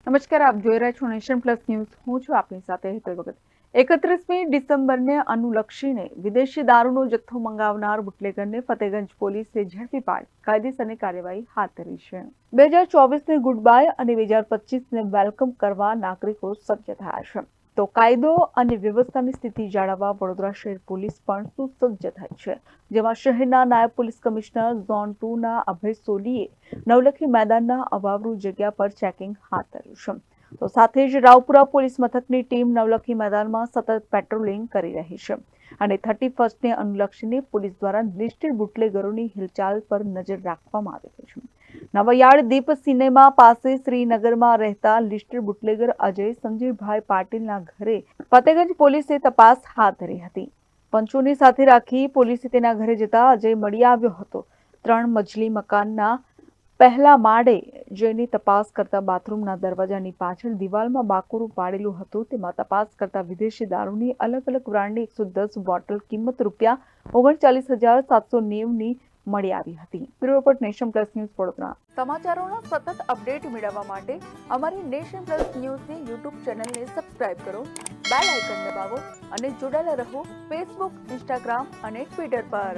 નમસ્કાર, આપ જોઈ રહ્યા છો નેશન પ્લસ ન્યૂઝ. હું છું આપની સાથે હેતલ ભગત. 31મી ડિસેમ્બરને અનુલક્ષીને વિદેશી દારૂનો જથ્થો મંગાવનાર બુટલેગરને ફતેગંજ પોલીસે ઝડપી પાડી કાયદેસરની કાર્યવાહી હાથ ધરી છે. 2024ને ગુડ બાય અને 2025ને વેલકમ કરવા નાગરિકો સજ્જ થયા છે. તો કાયદો અને વ્યવસ્થાની સ્થિતિ જાળવવા વડોદરા શહેર પોલીસ પણ સુસજ્જ થઈ છે. જેમાં શહેરના નાયબ પોલીસ કમિશનર ઝોન 2ના અભય સોલીએ નવલખી મેદાનના અવાવરૂ જગ્યા પર ચેકિંગ હાથ ધર્યું છે. તો સાથે જ રાવપુરા પોલીસ મથકની ટીમ નવલખી મેદાનમાં સતત પેટ્રોલિંગ કરી રહી છે અને 31ને અનુલક્ષીને પોલીસ દ્વારા લિસ્ટેડ બુટલેગરોની હિલચાલ પર નજર રાખવામાં આવી રહી છે. નવયાર્ડ દીપ સિનેમા પાસે શ્રીનગરમાં રહેતા લિસ્ટેડ બુટલેગર અજય સંજયભાઈ પાટીલના ઘરે ફતેગંજ પોલીસે તપાસ હાથ ધરી હતી. પંચોની સાથે રાખી પોલીસે તેના ઘરે જતા અજય મળી આવ્યો હતો. 3 મજલી મકાનના પહેલા માળે જઈને તપાસ કરતા બાથરૂમના દરવાજાની પાછળ દિવાલમાં બાકોરું પાડેલું હતું. તેમાં તપાસ કરતા વિદેશી દારૂની અલગ અલગ બ્રાન્ડની 110 બોટલ કિંમત ₹39,790ની મળી આવી હતી. Bureau report nation plus news Vadodara. સમાચારોના સતત અપડેટ મેળવવા માટે અમારી નેશન પ્લસ ન્યૂઝની યુટ્યુબ ચેનલને સબસ્ક્રાઇબ કરો, બેલ આઇકન દબાવો અને જોડાયેલા રહો ફેસબુક, ઇન્સ્ટાગ્રામ અને ટ્વિટર પર.